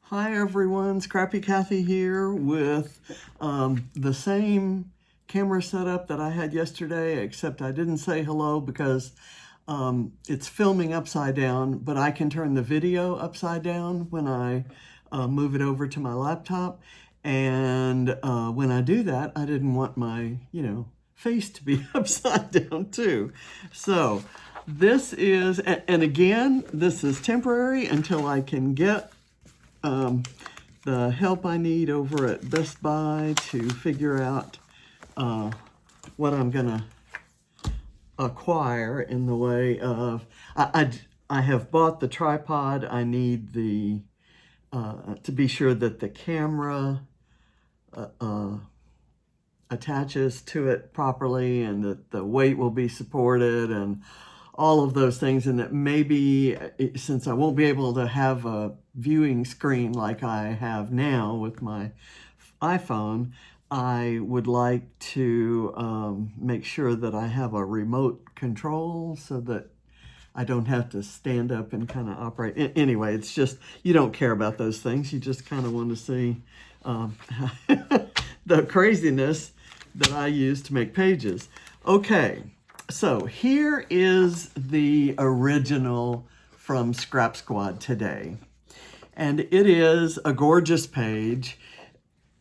Hi everyone, Scrappy Kathy here with the same camera setup that I had yesterday, except I didn't say hello because it's filming upside down, but I can turn the video upside down when I move it over to my laptop. And when I do that, I didn't want my, face to be upside down too. So this is, and again, this is temporary until I can get the help I need over at Best Buy to figure out what I'm gonna acquire in the way of, I have bought the tripod. I need the, to be sure that the camera attaches to it properly and that the weight will be supported and all of those things, and that maybe since I won't be able to have a viewing screen like I have now with my iPhone, I would like to make sure that I have a remote control so that I don't have to stand up and kind of operate. Anyway, it's just, you don't care about those things. You just kind of want to see the craziness that I use to make pages. Okay. So here is the original from Scrap Squad today. And it is a gorgeous page.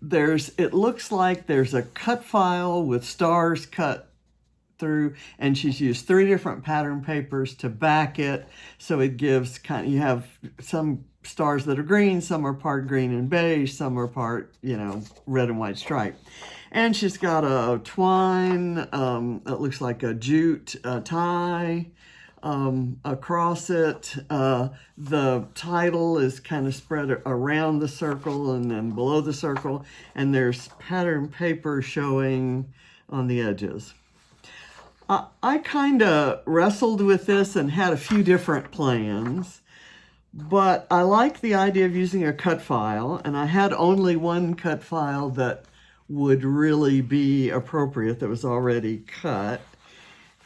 It looks like there's a cut file with stars cut through, and she's used 3 different pattern papers to back it. So it gives you have some stars that are green, some are part green and beige, some are part, red and white stripe. And she's got a twine, it looks like a jute tie across it. The title is kind of spread around the circle and then below the circle. And there's pattern paper showing on the edges. I kind of wrestled with this and had a few different plans. But I like the idea of using a cut file. And I had only one cut file that would really be appropriate that was already cut.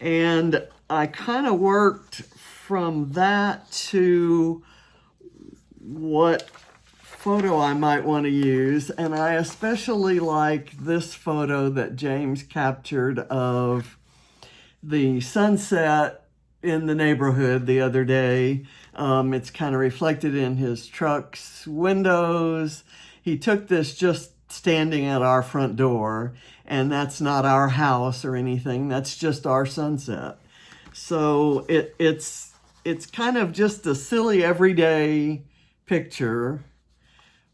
And I kind of worked from that to what photo I might want to use. And I especially like this photo that James captured of the sunset in the neighborhood the other day. It's kind of reflected in his truck's windows. He took this just standing at our front door, and that's not our house or anything. That's just our sunset. So it's kind of just a silly everyday picture,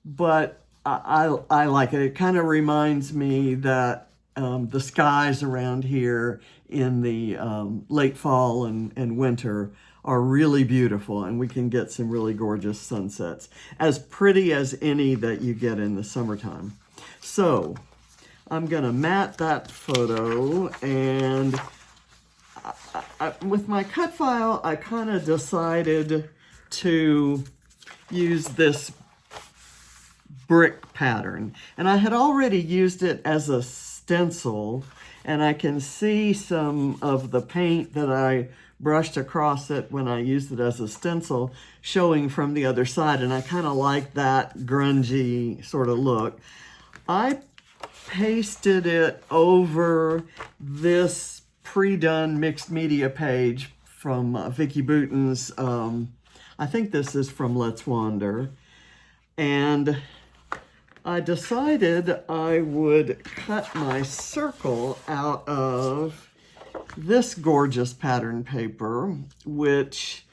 but I like it. It kind of reminds me that the skies around here in the late fall and winter are really beautiful, and we can get some really gorgeous sunsets, as pretty as any that you get in the summertime. So I'm gonna mat that photo, and with my cut file, I kind of decided to use this brick pattern, and I had already used it as a stencil, and I can see some of the paint that I brushed across it when I used it as a stencil showing from the other side, and I kind of like that grungy sort of look. I pasted it over this pre-done mixed media page from Vicki Boutin's, I think this is from Let's Wander, and I decided I would cut my circle out of this gorgeous pattern paper, which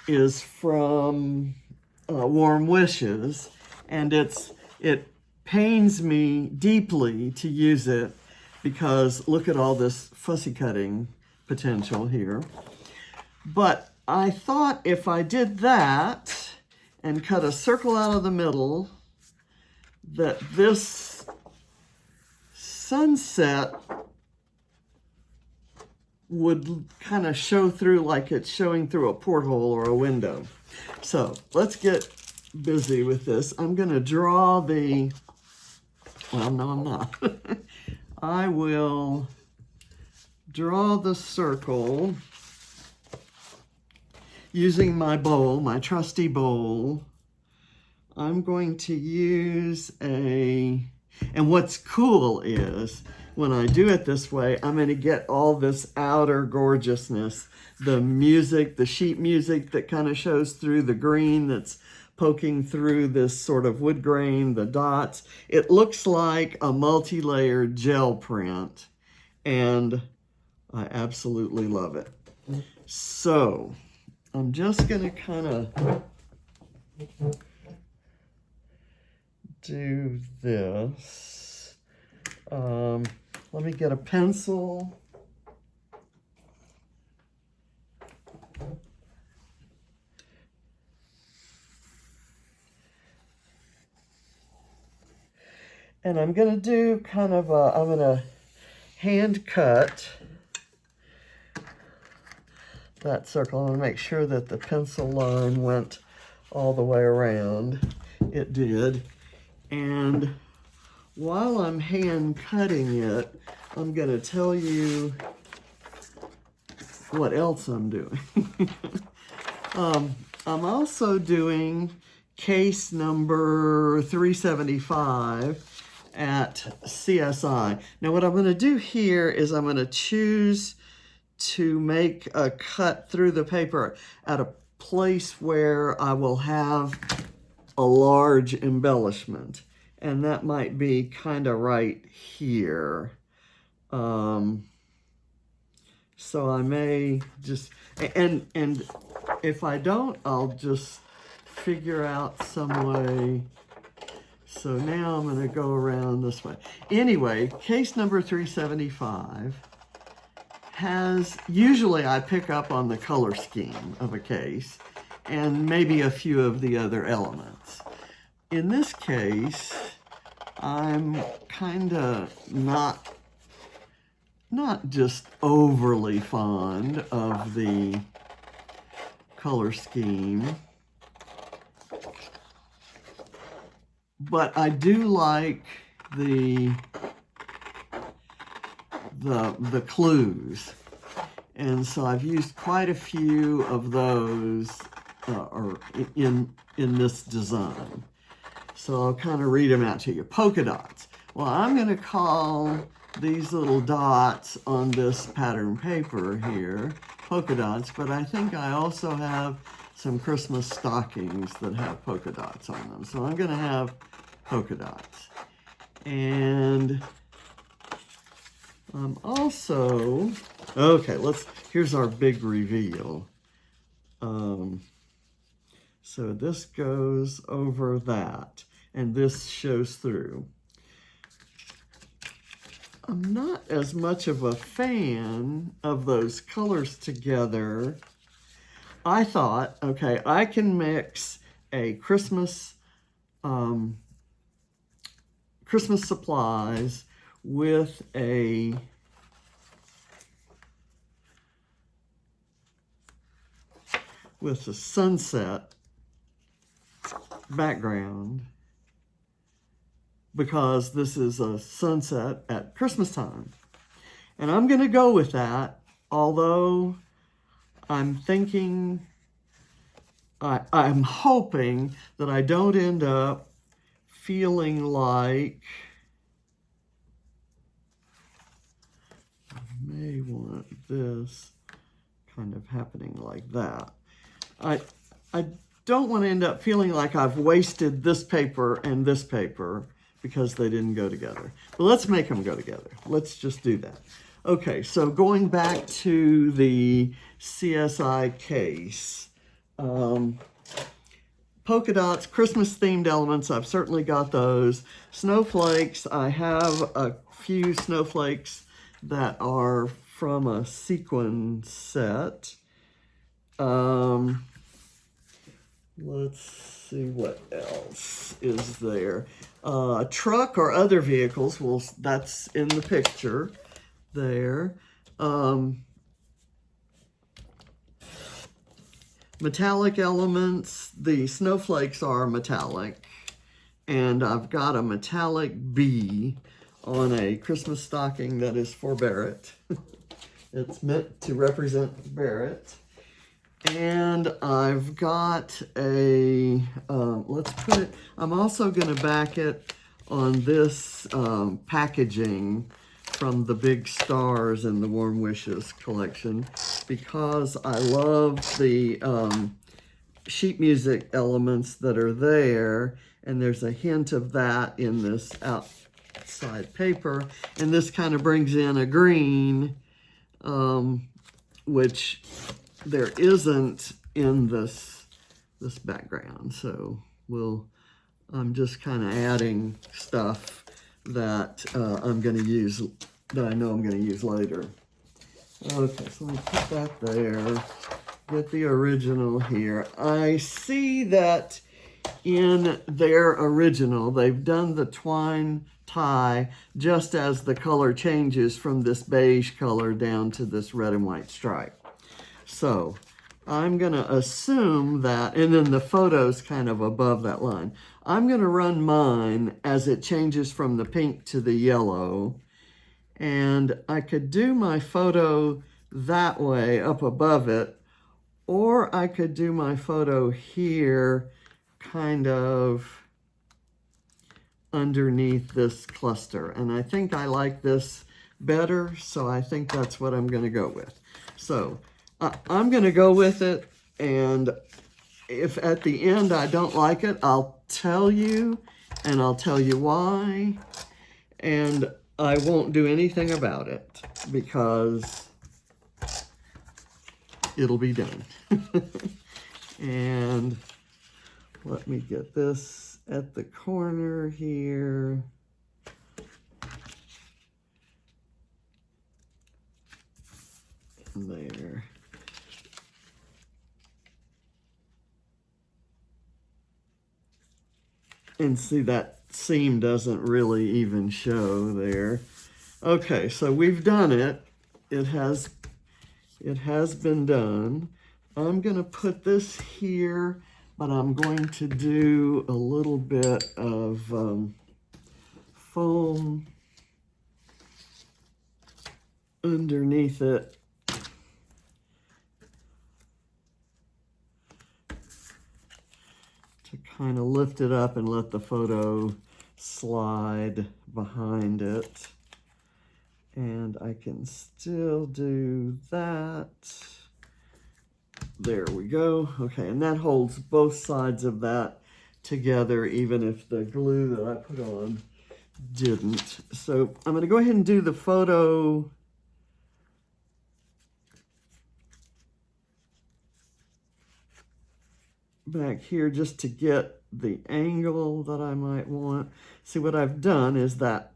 is from Warm Wishes, and it pains me deeply to use it because look at all this fussy cutting potential here. But I thought if I did that and cut a circle out of the middle, that this sunset would kind of show through like it's showing through a porthole or a window. So let's get busy with this. I'm going to draw the, well, no, I'm not. I will draw the circle using my bowl, my trusty bowl. I'm going to use and what's cool is when I do it this way, I'm going to get all this outer gorgeousness, the music, the sheet music that kind of shows through the green that's poking through this sort of wood grain, the dots. It looks like a multi-layered gel print, and I absolutely love it. So I'm just going to kind of do this. Let me get a pencil. And I'm going to do kind of I'm going to hand cut that circle. I'm going to make sure that the pencil line went all the way around. It did. And while I'm hand cutting it, I'm going to tell you what else I'm doing. I'm also doing case number 375 at CSI. Now what I'm going to do here is I'm going to choose to make a cut through the paper at a place where I will have a large embellishment, and that might be kind of right here. So I may just, and if I don't, I'll just figure out some way. So now I'm going to go around this way. Anyway, case number 375 has, usually I pick up on the color scheme of a case and maybe a few of the other elements. In this case, I'm kind of not just overly fond of the color scheme, but I do like the clues, and so I've used quite a few of those in this design. So I'll kind of read them out to you. Polka dots. Well, I'm going to call these little dots on this pattern paper here polka dots, but I think I also have some Christmas stockings that have polka dots on them. So I'm going to have polka dots. And also, okay, here's our big reveal. So this goes over that, and this shows through. I'm not as much of a fan of those colors together. I thought, okay, I can mix a Christmas supplies with a sunset background, because this is a sunset at Christmas time. And I'm going to go with that, although I'm thinking, I'm hoping that I don't end up feeling like I may want this kind of happening like that. I don't want to end up feeling like I've wasted this paper and this paper because they didn't go together. But let's make them go together. Let's just do that. Okay, so going back to the CSI case, polka dots, Christmas themed elements, I've certainly got those. Snowflakes, I have a few snowflakes that are from a sequin set. Let's see what else is there. A truck or other vehicles, well, that's in the picture there. Metallic elements, the snowflakes are metallic, and I've got a metallic bee on a Christmas stocking that is for Barrett. It's meant to represent Barrett. And I've got a, let's put it, I'm also going to back it on this packaging from the Big Stars in the Warm Wishes collection, because I love the sheet music elements that are there, and there's a hint of that in this outside paper, and this kind of brings in a green, which there isn't in this background. So I'm just kind of adding stuff that I'm going to use, that I know I'm going to use later. Okay, so let me put that there. Get the original here. I see that in their original, they've done the twine tie just as the color changes from this beige color down to this red and white stripe. So I'm going to assume that, and then the photo's kind of above that line. I'm going to run mine as it changes from the pink to the yellow. And I could do my photo that way up above it, or I could do my photo here kind of underneath this cluster. And I think I like this better, so I think that's what I'm going to go with. So I'm going to go with it, and if at the end I don't like it, I'll tell you, and I'll tell you why, and I won't do anything about it because it'll be done. And let me get this at the corner here. And there. And see, that seam doesn't really even show there. Okay, so we've done it. It has been done. I'm going to put this here, but I'm going to do a little bit of foam underneath it. To kind of lift it up and let the photo slide behind it. And I can still do that. There we go. Okay, and that holds both sides of that together, even if the glue that I put on didn't. So I'm going to go ahead and do the photo back here just to get the angle that I might want. See, what I've done is that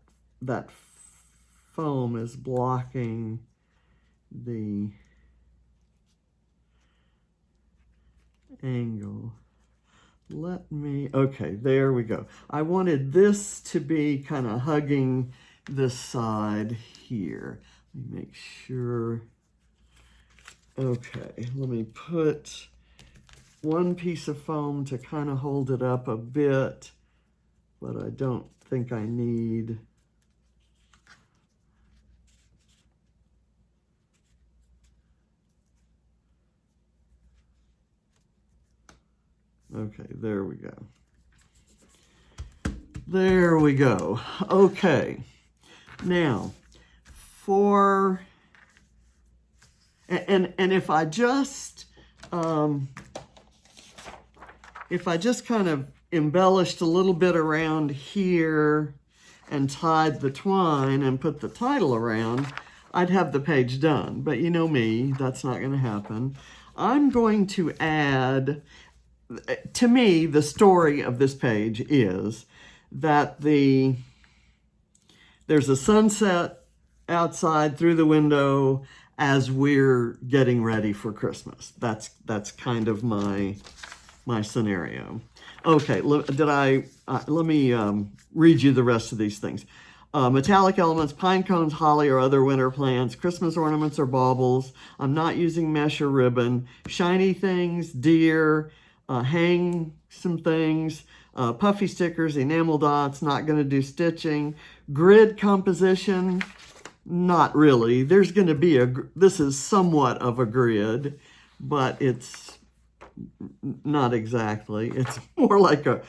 foam is blocking the angle. Okay, there we go. I wanted this to be kind of hugging this side here. Let me make sure. Okay, let me put one piece of foam to kind of hold it up a bit, but I don't think I need. Okay, there we go. There we go. Okay, now and if I just kind of embellished a little bit around here and tied the twine and put the title around, I'd have the page done. But you know me, that's not going to happen. I'm going to add, to me, the story of this page is that there's a sunset outside through the window as we're getting ready for Christmas. That's kind of my scenario. Okay, let me read you the rest of these things. Metallic elements, pine cones, holly, or other winter plants, Christmas ornaments or baubles. I'm not using mesh or ribbon. Shiny things, deer, hang some things, puffy stickers, enamel dots, not going to do stitching. Grid composition, not really. There's going to be this is somewhat of a grid. but it's not exactly. It's more like a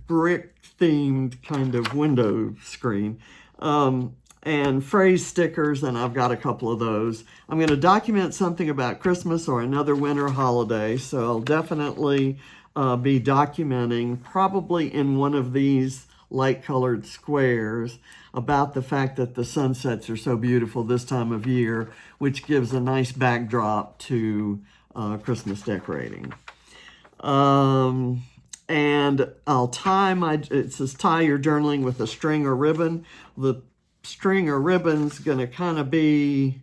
brick-themed kind of window screen. And phrase stickers, and I've got a couple of those. I'm going to document something about Christmas or another winter holiday, so I'll definitely be documenting, probably in one of these light-colored squares, about the fact that the sunsets are so beautiful this time of year, which gives a nice backdrop to Christmas decorating. And I'll tie it says tie your journaling with a string or ribbon. The string or ribbon's going to kind of be,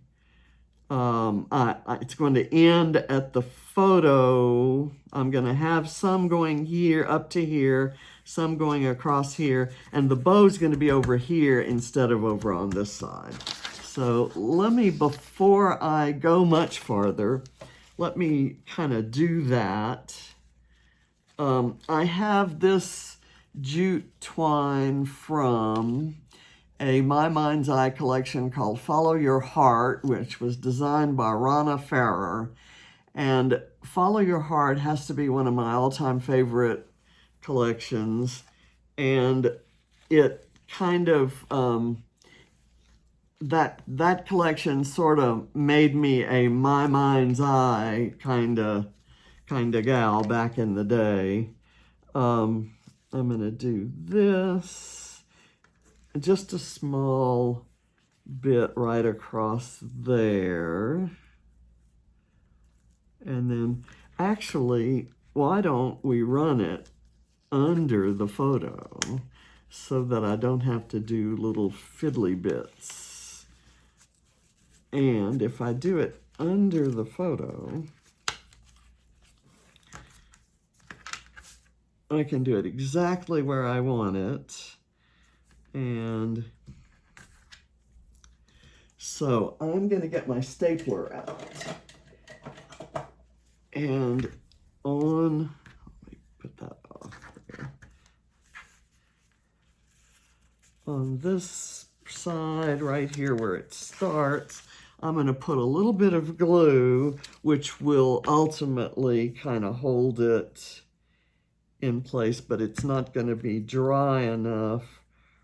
it's going to end at the photo. I'm going to have some going here up to here, some going across here, and the bow's going to be over here instead of over on this side. So let me, before I go much farther, let me kind of do that. I have this jute twine from a My Mind's Eye collection called Follow Your Heart, which was designed by Rana Farrer. And Follow Your Heart has to be one of my all-time favorite collections. And it kind of, that collection sort of made me a My Mind's Eye kind of gal back in the day. I'm going to do this, just a small bit right across there. And then, actually, why don't we run it under the photo so that I don't have to do little fiddly bits. And if I do it under the photo, I can do it exactly where I want it. And so I'm going to get my stapler out. And let me put that off there. On this side right here where it starts, I'm going to put a little bit of glue, which will ultimately kind of hold it in place, but it's not going to be dry enough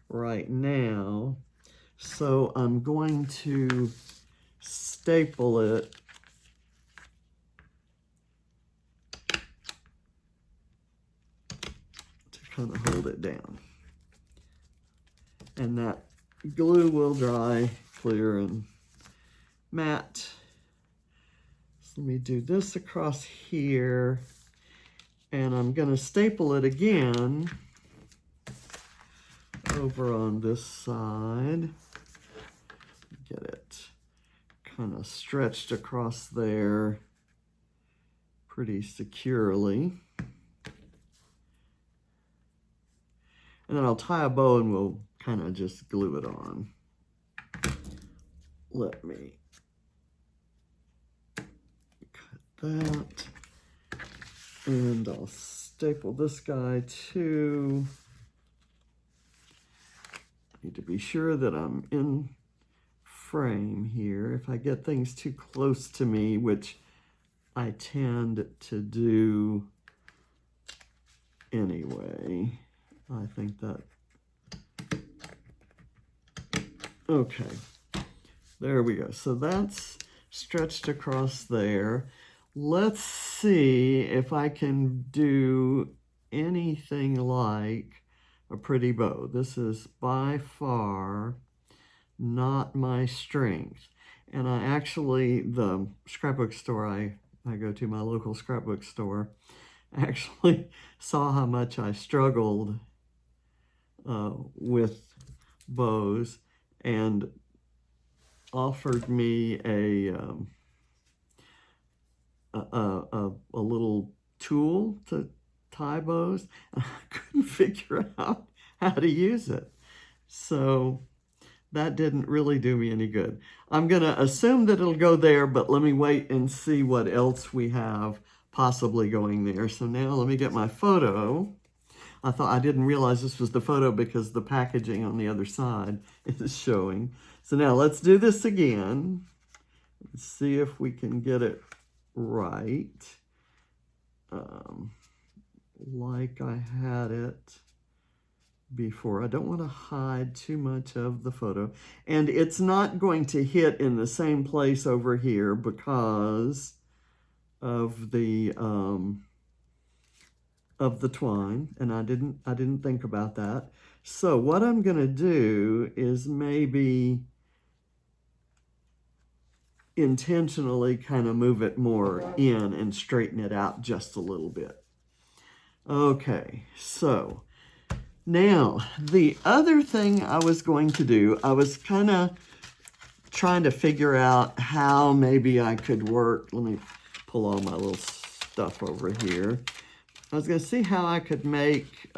right now. So I'm going to staple it to kind of hold it down. And that glue will dry clear and matte. So let me do this across here. And I'm going to staple it again over on this side. Get it kind of stretched across there pretty securely. And then I'll tie a bow and we'll kind of just glue it on. Let me cut that. And I'll staple this guy too. I need to be sure that I'm in frame here. If I get things too close to me, which I tend to do anyway, I think that, okay, there we go. So that's stretched across there. Let's see if I can do anything like a pretty bow. This is by far not my strength. And I actually, the scrapbook store I go to, my local scrapbook store, actually saw how much I struggled with bows and offered me a little tool to tie bows. I couldn't figure out how to use it. So that didn't really do me any good. I'm going to assume that it'll go there, but let me wait and see what else we have possibly going there. So now let me get my photo. I didn't realize this was the photo because the packaging on the other side is showing. So now let's do this again. Let's see if we can get it right, like I had it before. I don't want to hide too much of the photo. And it's not going to hit in the same place over here because of the twine, and I didn't think about that. So what I'm going to do is maybe intentionally kind of move it more in and straighten it out just a little bit. Okay, so now the other thing I was going to do, I was kind of trying to figure out how maybe I could work. Let me pull all my little stuff over here. I was going to see how I could make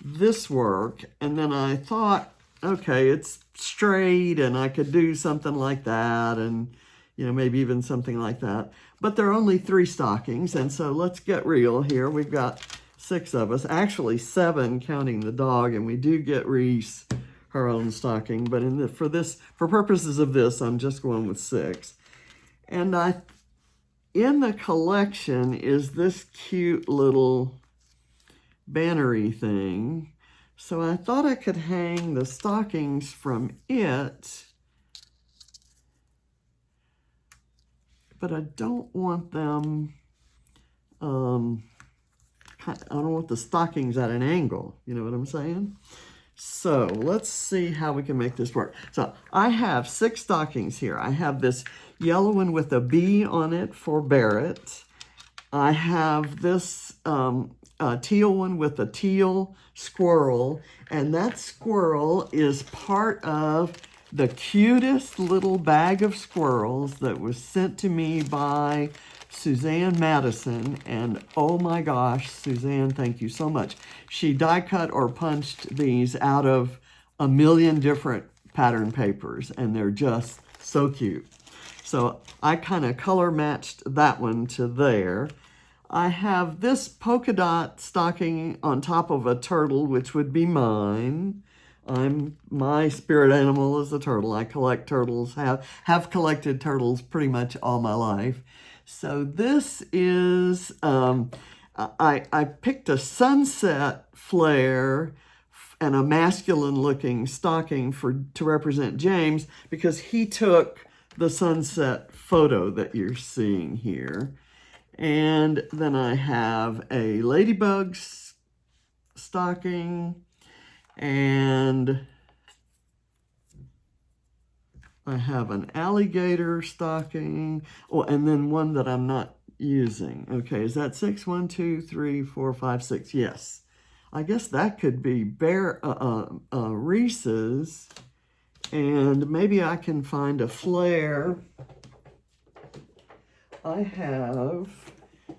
this work, and then I thought, okay, it's straight, and I could do something like that, and maybe even something like that. But there are only 3 stockings, and so let's get real here. We've got 6 of us, actually 7 counting the dog, and we do get Reese her own stocking. But for purposes of this, I'm just going with 6. And in the collection is this cute little bannery thing. So I thought I could hang the stockings from it, but I don't want them, I don't want the stockings at an angle, you know what I'm saying? So let's see how we can make this work. So I have 6 stockings here. I have this yellow one with a bee on it for Barrett. I have this teal one with a teal squirrel, and that squirrel is part of the cutest little bag of squirrels that was sent to me by Suzanne Madison. And oh my gosh, Suzanne, thank you so much. She die cut or punched these out of a million different pattern papers, and they're just so cute. So I kind of color matched that one to there. I have this polka dot stocking on top of a turtle, which would be mine. My spirit animal is a turtle. I collect turtles, have collected turtles pretty much all my life. So this is, I picked a sunset flare and a masculine looking stocking to represent James, because he took the sunset photo that you're seeing here. And then I have a ladybug stocking, and I have an alligator stocking. Oh, and then one that I'm not using. Okay, is that 6? 1, 2, 3, 4, 5, 6. Yes. I guess that could be Reese's, and maybe I can find a flare. I have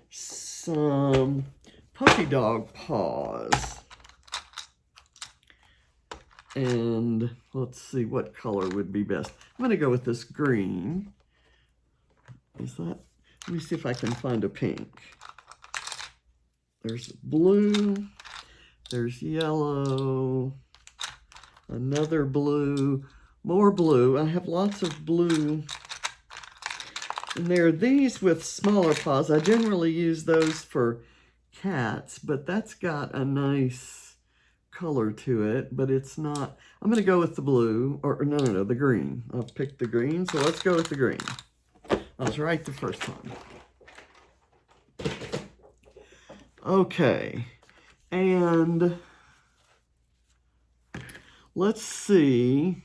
some puppy dog paws. And let's see what color would be best. I'm going to go with this green. Let me see if I can find a pink. There's blue. There's yellow. Another blue. More blue. I have lots of blue. And there are these with smaller paws. I generally use those for cats, but that's got a nice color to it, but it's not. I'm going to go with the blue, or no, the green. I'll pick the green, so let's go with the green. I was right the first time. Okay, and let's see.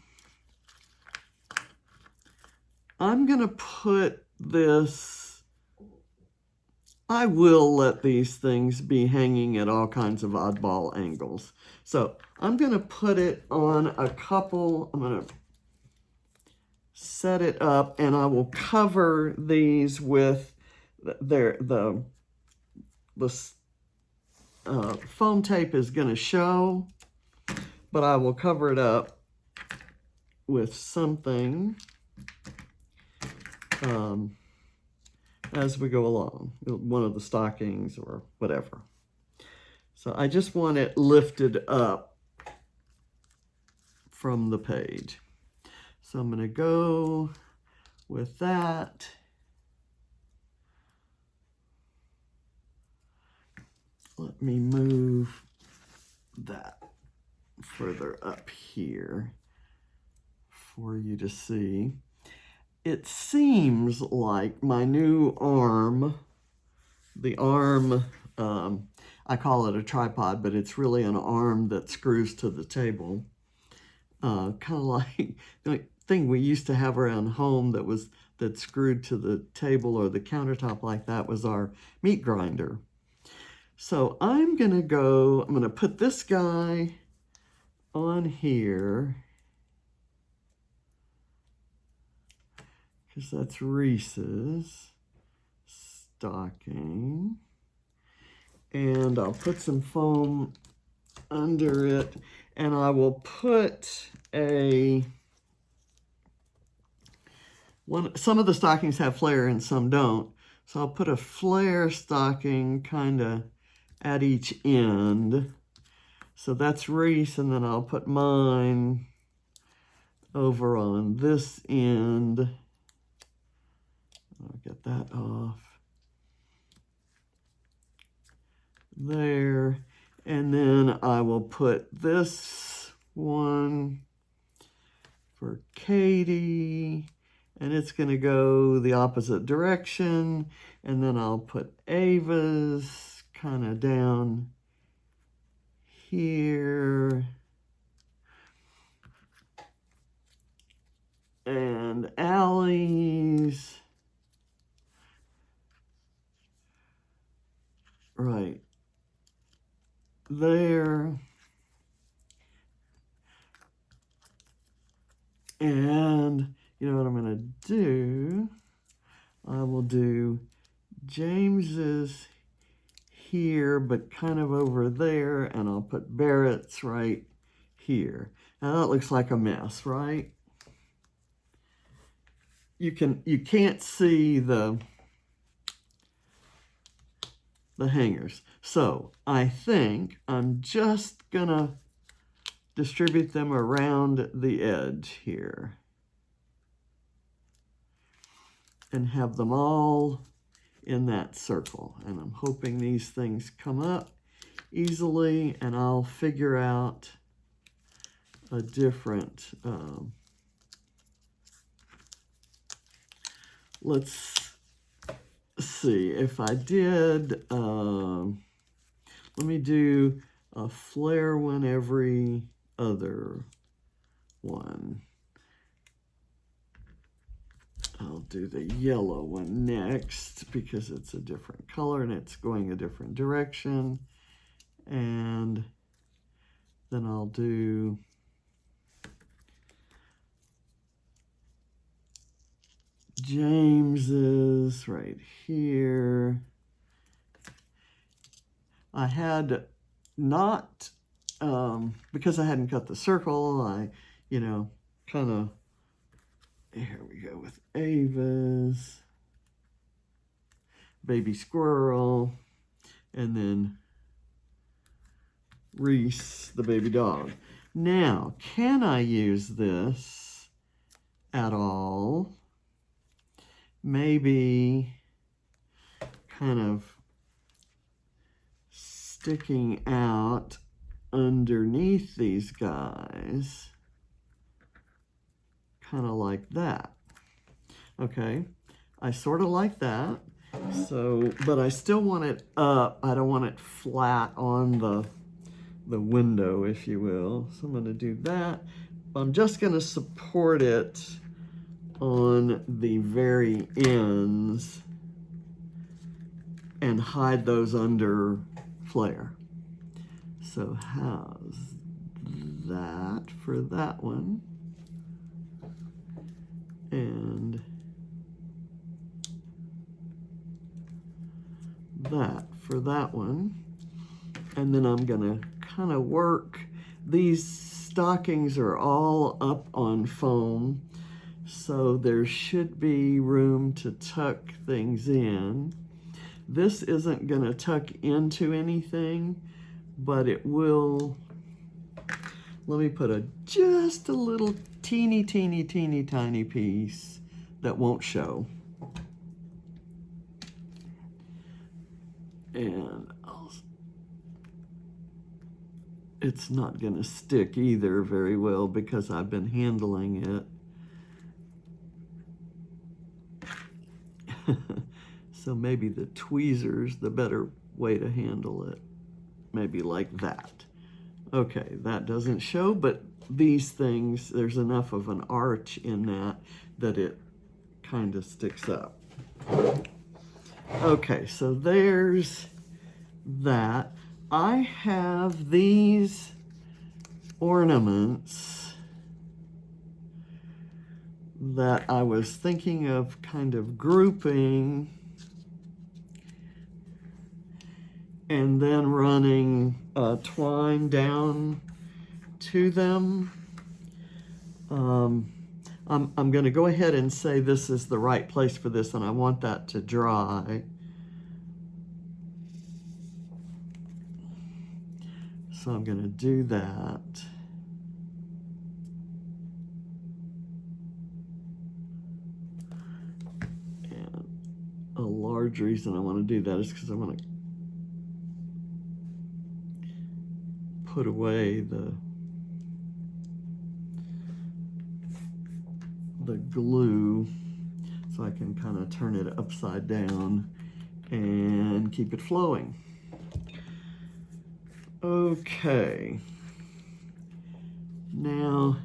I'm going to put this, I will let these things be hanging at all kinds of oddball angles. So I'm going to put it on a couple, I'm going to set it up, and I will cover these with the foam tape is going to show, but I will cover it up with something as we go along, one of the stockings or whatever. So I just want it lifted up from the page. So I'm going to go with that. let me move that further up here for you to see. It seems like my new arm, the arm, I call it a tripod, but it's really an arm that screws to the table. Kind of like the thing we used to have around home that screwed to the table or the countertop like that was our meat grinder. So I'm gonna put this guy on here, because that's Reese's stocking. And I'll put some foam under it, and I will put some of the stockings have flair and some don't. So I'll put a flair stocking kind of at each end. So that's Reese, and then I'll put mine over on this end. I'll get that off there. And then I will put this one for Katie, and it's going to go the opposite direction. And then I'll put Ava's kind of down here. And Allie's right there. And you know what I'm going to do? I will do James's here, but kind of over there, and I'll put Barrett's right here. Now that looks like a mess, right? You can't see the hangers. So I think I'm just gonna distribute them around the edge here and have them all in that circle. And I'm hoping these things come up easily, and I'll figure out a different, let's see, if I did, let me do a flair one every other one. I'll do the yellow one next because it's a different color and it's going a different direction. And then I'll do James's right here. I had not, because I hadn't cut the circle, I, kind of, here we go with Ava's, baby squirrel, and then Reese, the baby dog. Now, can I use this at all? Maybe kind of sticking out underneath these guys, kind of like that. Okay, I sort of like that. So, but I still want it up. I don't want it flat on the window, if you will. So I'm going to do that. I'm just going to support it on the very ends and hide those under flair. So how's that for that one? And that for that one. And then I'm gonna kind of work. These stockings are all up on foam, so there should be room to tuck things in. This isn't gonna tuck into anything, but it will. Let me put just a little teeny tiny piece that won't show. And it's not going to stick either very well because I've been handling it. So maybe the tweezer's the better way to handle it. Maybe like that. Okay, that doesn't show, but these things, there's enough of an arch in that it kind of sticks up. Okay, so there's that. I have these ornaments that I was thinking of kind of grouping and then running twine down to them. I'm going to go ahead and say this is the right place for this, and I want that to dry. So I'm going to do that. And a large reason I want to do that is because I want to put away the glue so I can kind of turn it upside down and keep it flowing. Okay, now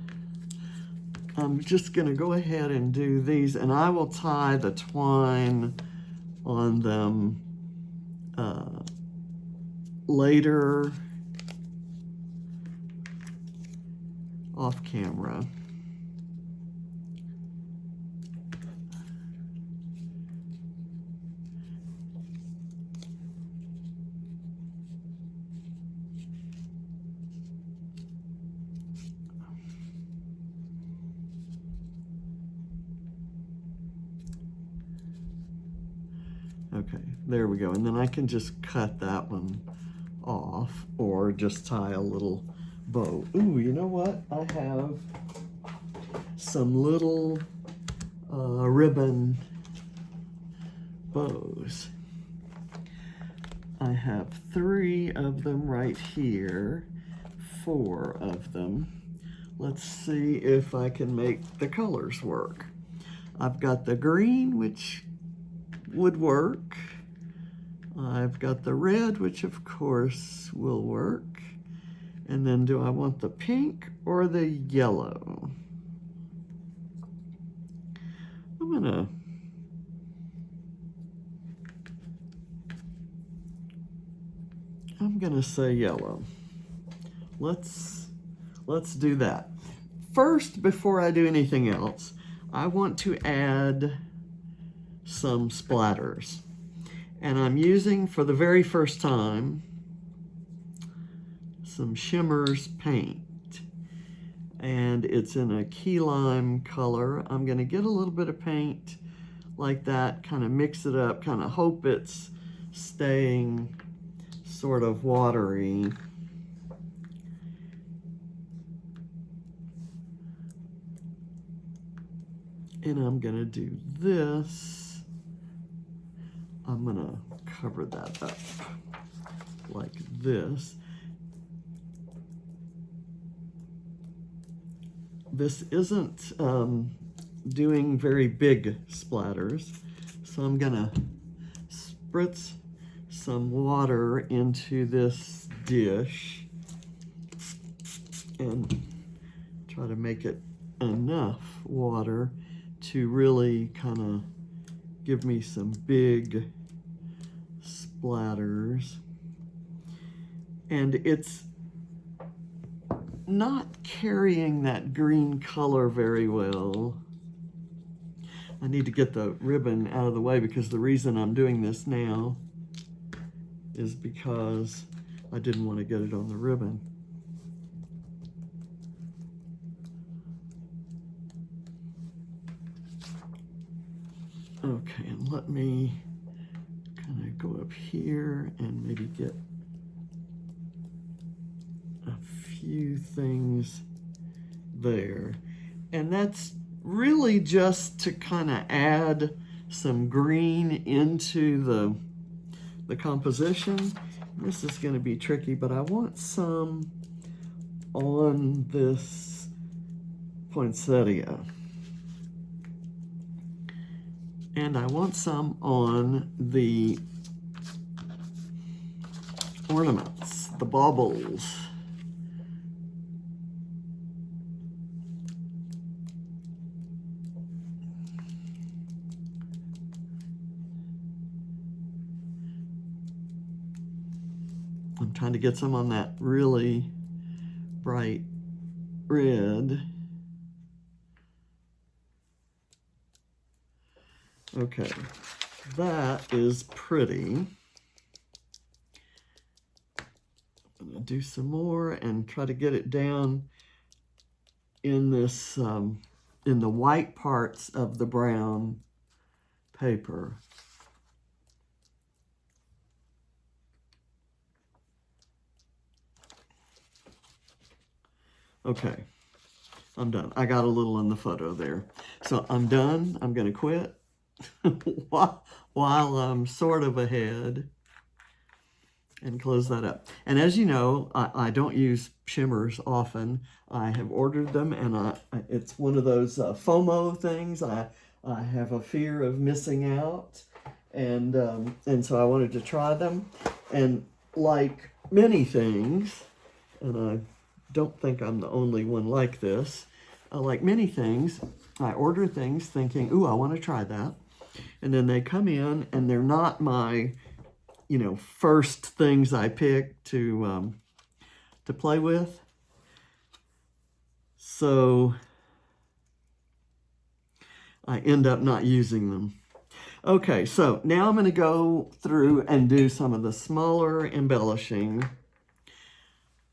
I'm just going to go ahead and do these, and I will tie the twine on them later off camera. Okay, there we go. And then I can just cut that one off or just tie a little bow. Ooh, you know what? I have some little ribbon bows. I have 3 of them right here, 4 of them. Let's see if I can make the colors work. I've got the green, which would work. I've got the red, which of course will work. And then do I want the pink or the yellow? I'm gonna say yellow. Let's do that. First, before I do anything else, I want to add some splatters. And I'm using, for the very first time, some Shimmers paint. And it's in a key lime color. I'm gonna get a little bit of paint like that, kind of mix it up, kind of hope it's staying sort of watery. And I'm gonna do this. I'm gonna cover that up like this. This isn't doing very big splatters, so I'm gonna spritz some water into this dish and try to make it enough water to really kind of give me some big splatters. And it's not carrying that green color very well. I need to get the ribbon out of the way because the reason I'm doing this now is because I didn't want to get it on the ribbon. Okay, and let me kind of go up here and maybe get a few things there. And that's really just to kind of add some green into the composition. This is going to be tricky, but I want some on this poinsettia. And I want some on the ornaments, the baubles. I'm trying to get some on that really bright red. Okay, that is pretty. I'm gonna do some more and try to get it down in this, in the white parts of the brown paper. Okay, I'm done. I got a little in the photo there. So I'm done. I'm gonna quit while I'm sort of ahead and close that up. And as you know, I don't use shimmers often. I have ordered them, and it's one of those FOMO things. I have a fear of missing out, and so I wanted to try them. And like many things, and I don't think I'm the only one like this, like many things, I order things thinking, ooh, I want to try that. And then they come in and they're not my, first things I pick to play with. So I end up not using them. Okay, so now I'm going to go through and do some of the smaller embellishing.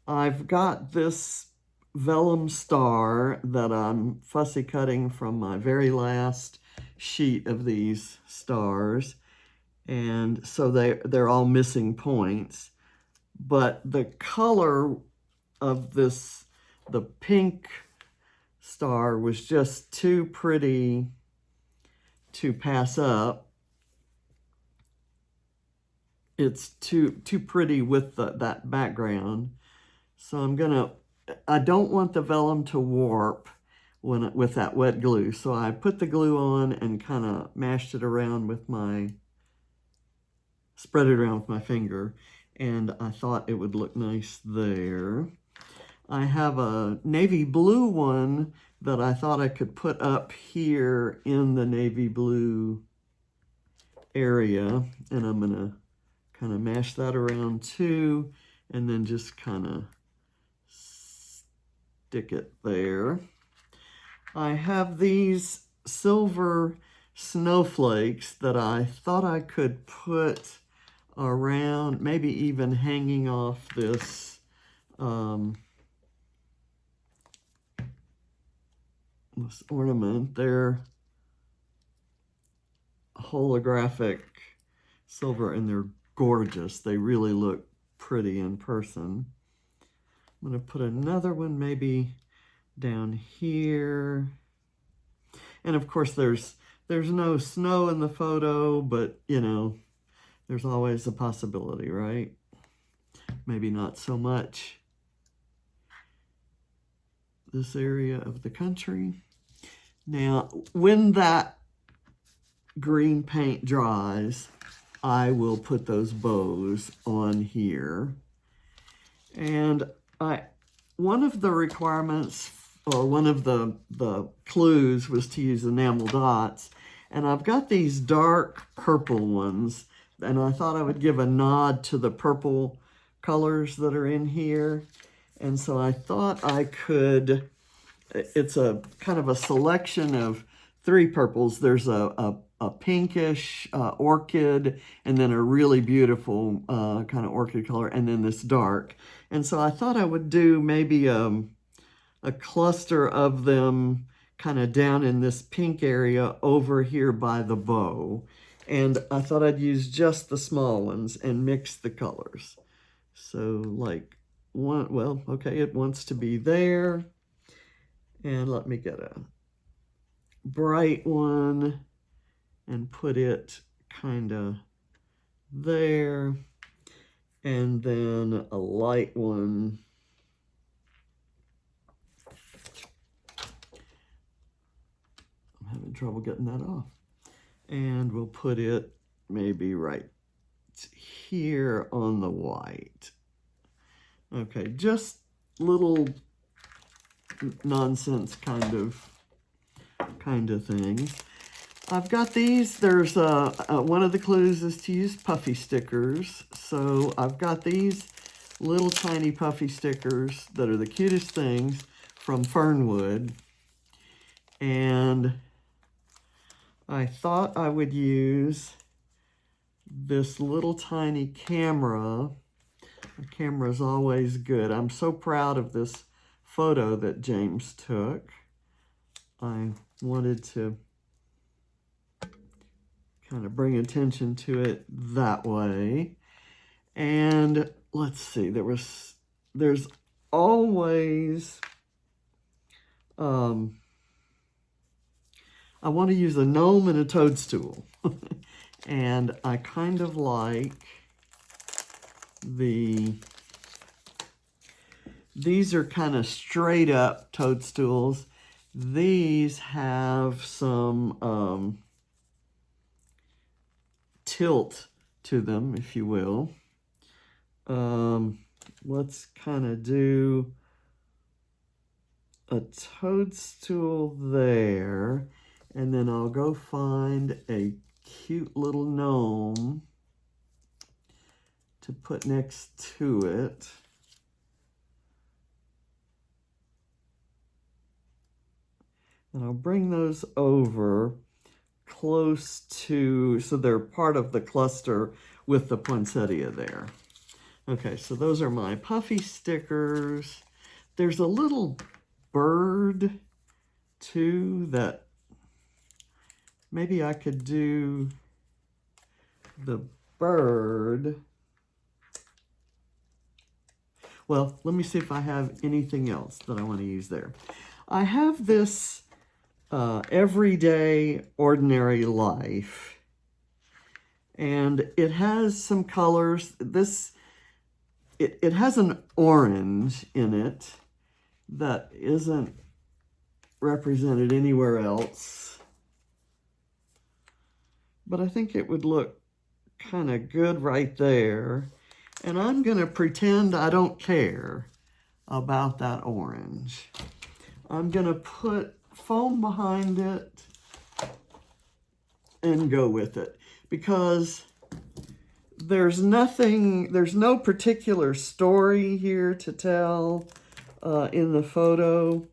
I've got this vellum star that I'm fussy cutting from my very last sheet of these stars. And so they're all missing points. But the color of this, the pink star, was just too pretty to pass up. It's too pretty with that background. So I don't want the vellum to warp with that wet glue. So I put the glue on and kind of mashed it around with spread it around with my finger, and I thought it would look nice there. I have a navy blue one that I thought I could put up here in the navy blue area, and I'm gonna kind of mash that around too, and then just kind of stick it there. I have these silver snowflakes that I thought I could put around, maybe even hanging off this this ornament. They're holographic silver and they're gorgeous. They really look pretty in person. I'm going to put another one maybe down here. And of course there's no snow in the photo, but there's always a possibility, right? Maybe not so much this area of the country. Now, when that green paint dries, I will put those bows on here. And one of the requirements, or one of the clues, was to use enamel dots. And I've got these dark purple ones, and I thought I would give a nod to the purple colors that are in here. And so I thought I could, it's a kind of a selection of 3 purples. There's a pinkish orchid, and then a really beautiful kind of orchid color, and then this dark. And so I thought I would do maybe a cluster of them kind of down in this pink area over here by the bow. And I thought I'd use just the small ones and mix the colors. So like one, well, okay, it wants to be there. And let me get a bright one and put it kind of there. And then a light one trouble getting that off. And we'll put it maybe right here on the white. Okay, just little nonsense kind of things. I've got these. There's one of the clues is to use puffy stickers. So I've got these little tiny puffy stickers that are the cutest things from Fernwood. And I thought I would use this little tiny camera. The camera is always good. I'm so proud of this photo that James took. I wanted to kind of bring attention to it that way. And let's see, there's always, I want to use a gnome and a toadstool. And I kind of like these are kind of straight up toadstools. These have some tilt to them, if you will. Let's kind of do a toadstool there, and then I'll go find a cute little gnome to put next to it. And I'll bring those over close to, so they're part of the cluster with the poinsettia there. Okay, so those are my puffy stickers. There's a little bird too that maybe I could do the bird. Well, let me see if I have anything else that I want to use there. I have this Everyday Ordinary Life, and it has some colors. It has an orange in it that isn't represented anywhere else, but I think it would look kind of good right there. And I'm going to pretend I don't care about that orange. I'm going to put foam behind it and go with it, because there's no particular story here to tell in the photo.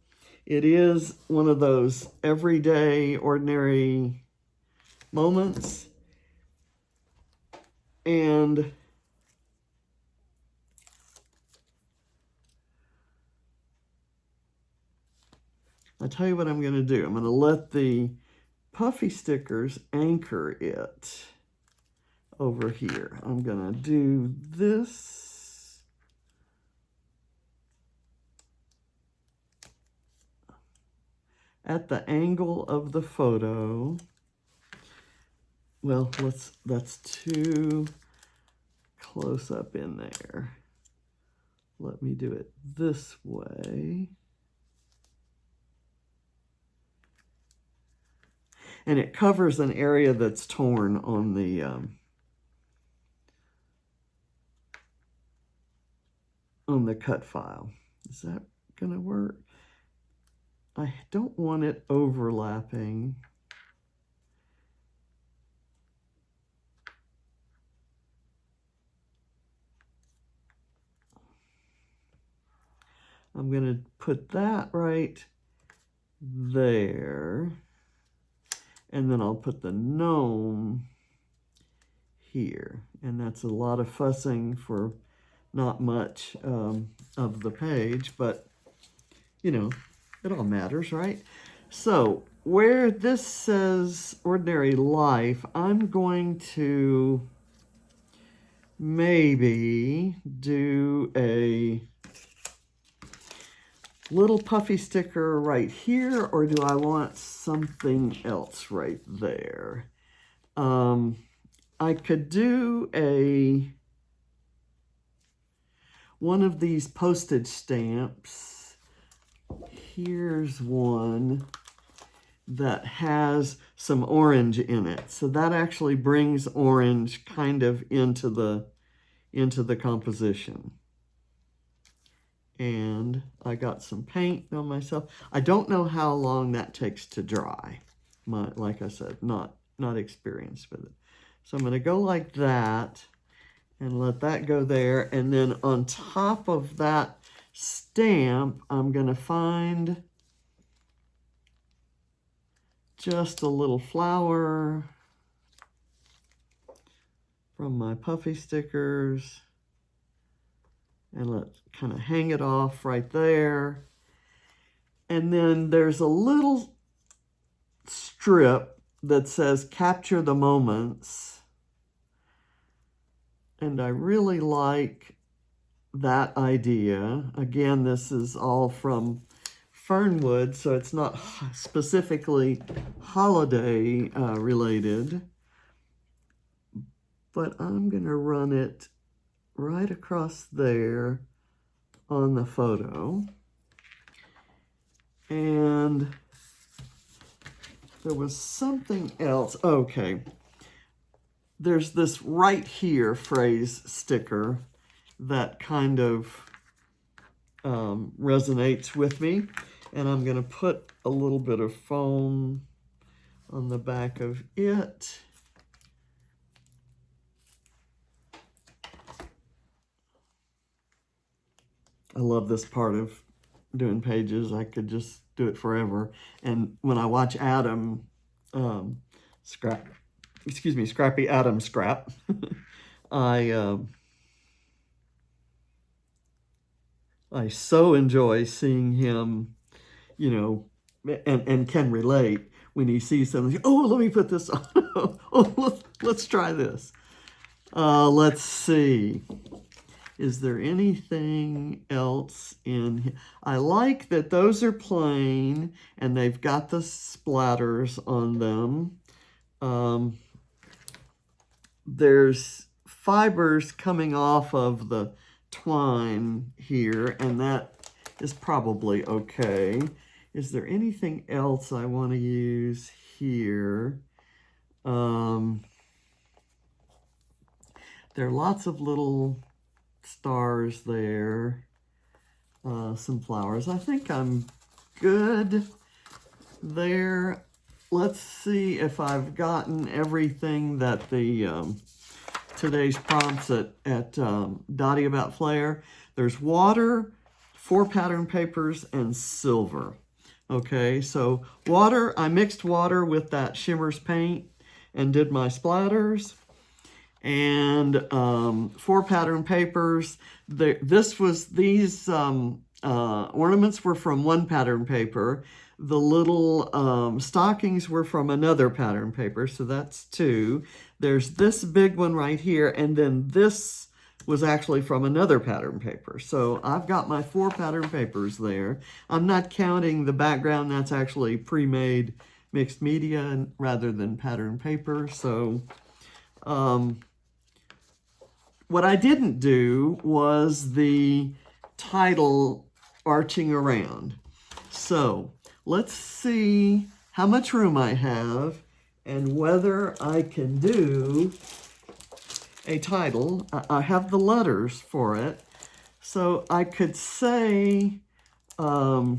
It is one of those everyday, ordinary moments. And I'll tell you what I'm going to do. I'm going to let the puffy stickers anchor it over here. I'm going to do this. At the angle of the photo. Well, that's too close up in there. Let me do it this way. And it covers an area that's torn on the cut file. Is that gonna work? I don't want it overlapping. I'm gonna put that right there. And then I'll put the gnome here. And that's a lot of fussing for not much of the page, but you know, it all matters, right? So where this says Ordinary Life, I'm going to maybe do a little puffy sticker right here, or do I want something else right there? I could do one of these postage stamps. Here's one. that has some orange in it. So that actually brings orange kind of into the composition. And I got some paint on myself. I don't know how long that takes to dry. Like I said, not experienced with it. So I'm going to go like that and let that go there. And then on top of that stamp, I'm going to find just a little flower from my puffy stickers. And let's kind of hang it off right there. And then there's a little strip that says capture the moments. And I really like that idea. Again, this is all from Fernwood, so it's not specifically holiday related. But I'm going to run it right across there on the photo. And there was something else. Okay. There's this right here phrase sticker that kind of resonates with me. And I'm going to put a little bit of foam on the back of it. I love this part of doing pages. I could just do it forever. And when I watch Adam Scrappy Adam Scrap, I so enjoy seeing him, you know, and can relate when he sees something. Oh, let me put this on. Oh, let's try this. Let's see. Is there anything else in here? I like that those are plain and they've got the splatters on them. There's fibers coming off of the twine here, and that is probably okay. Is there anything else I want to use here? There are lots of little stars there, some flowers. I think I'm good there. Let's see if I've gotten everything that the today's prompts at Dottie About Flair. There's water, 4 pattern papers, and silver. Okay, so water, I mixed water with that Shimmers paint and did my splatters. And 4 pattern papers. These ornaments were from 1 pattern paper. The little stockings were from another pattern paper, so that's 2. There's this big one right here, and then this was actually from another pattern paper. So I've got my 4 pattern papers there. I'm not counting the background. That's actually pre-made mixed media rather than pattern paper. So what I didn't do was the title arching around. So let's see how much room I have and whether I can do a title. I have the letters for it. So I could say, I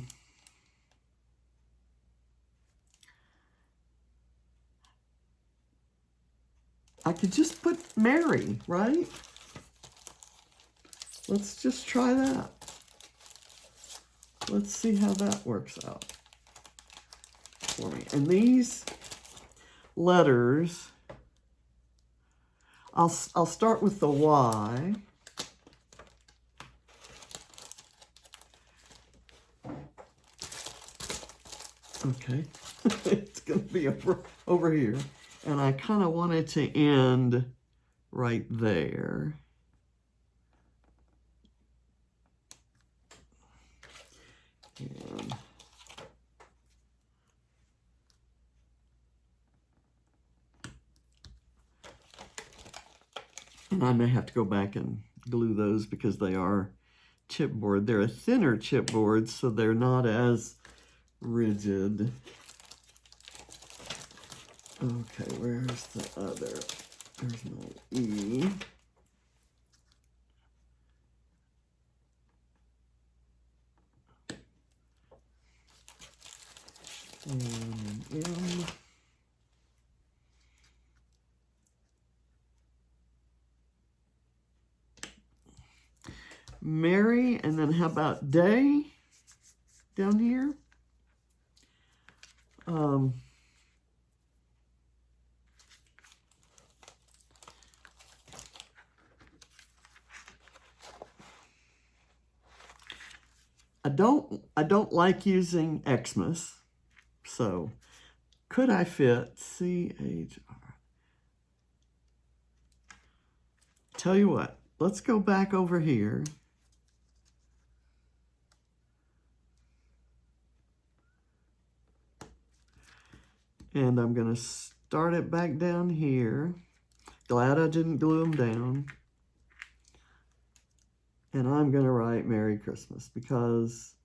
could just put Mary, right? Let's just try that. Let's see how that works out for me. And these letters, I'll start with the Y. Okay, it's going to be over here. And I kind of want it to end right there. And I may have to go back and glue those because they are chipboard. They're a thinner chipboard, so they're not as rigid. Okay, where's the other? There's my E. And an M. Mary, and then how about day down here? I don't like using Xmas, so could I fit CHR? Tell you what, let's go back over here. And I'm going to start it back down here. Glad I didn't glue them down. And I'm going to write Merry Christmas because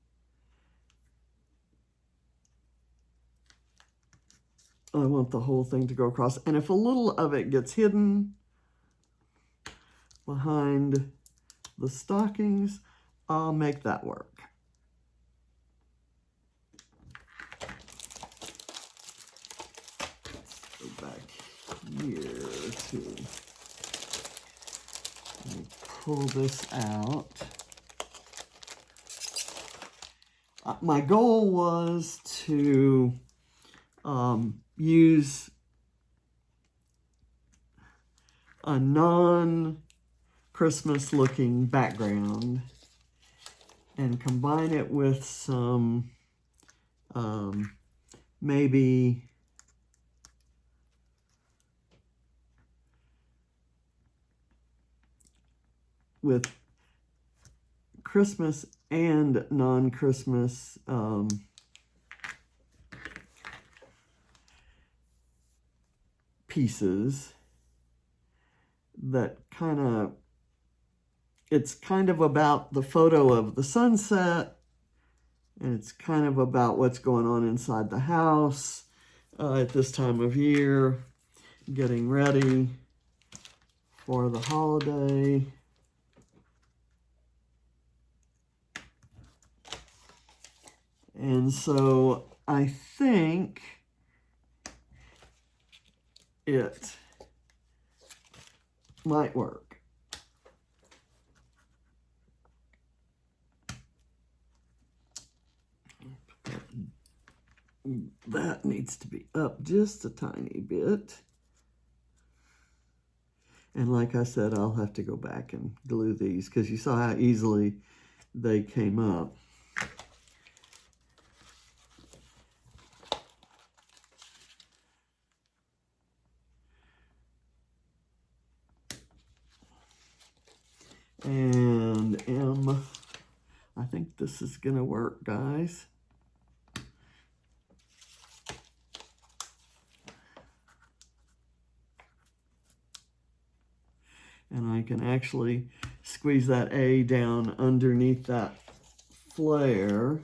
I want the whole thing to go across. And if a little of it gets hidden behind the stockings, I'll make that work. Let's go back here to pull this out. My goal was to use a non-Christmas looking background and combine it with some maybe with Christmas and non-Christmas pieces that it's kind of about the photo of the sunset, and it's kind of about what's going on inside the house at this time of year, getting ready for the holiday. And so I think it might work. That needs to be up just a tiny bit. And like I said, I'll have to go back and glue these because you saw how easily they came up. And M, I think this is gonna work, guys. And I can actually squeeze that A down underneath that flare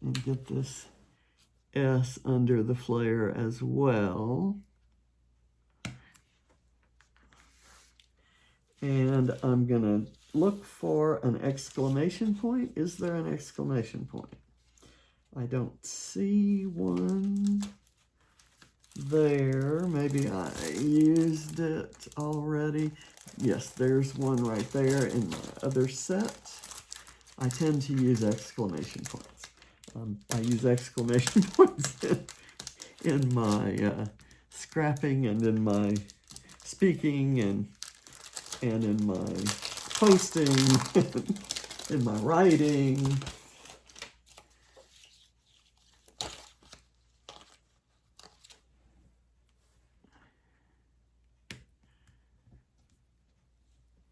and get this S under the flare as well. And I'm gonna look for an exclamation point. Is there an exclamation point? I don't see one there. Maybe I used it already. Yes, there's one right there in my other set. I tend to use exclamation points. I use exclamation points in my scrapping and in my speaking and in my posting, in my writing.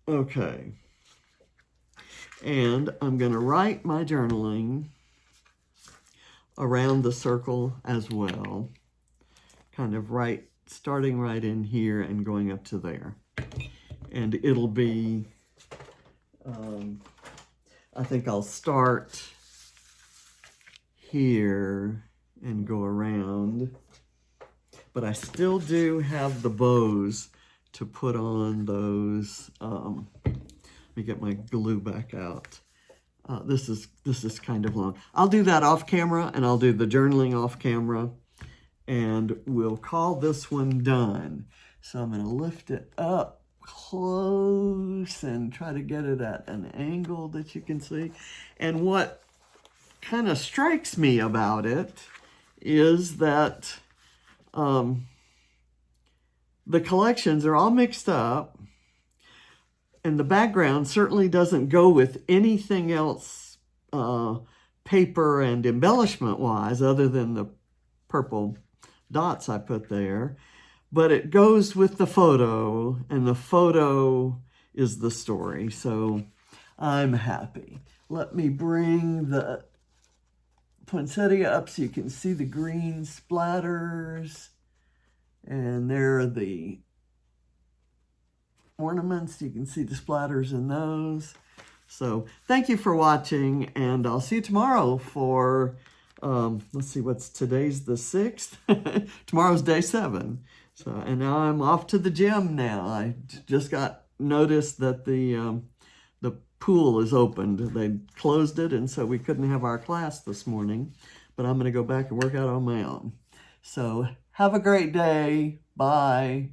Okay. And I'm going to write my journaling around the circle as well. Kind of starting right in here and going up to there. And it'll be, I think I'll start here and go around. but I still do have the bows to put on those. Let me get my glue back out. This is kind of long. I'll do that off camera, and I'll do the journaling off camera, and we'll call this one done. So I'm going to lift it up close and try to get it at an angle that you can see. And what kind of strikes me about it is that the collections are all mixed up, and the background certainly doesn't go with anything else paper and embellishment wise other than the purple dots I put there. But it goes with the photo, and the photo is the story. So I'm happy. Let me bring the poinsettia up so you can see the green splatters. And there are the ornaments. You can see the splatters in those. So thank you for watching, and I'll see you tomorrow for, let's see, today's the 6th? Tomorrow's day 7. So, and now I'm off to the gym now. I just got noticed that the pool is opened. They closed it, and so we couldn't have our class this morning. But I'm going to go back and work out on my own. So have a great day. Bye.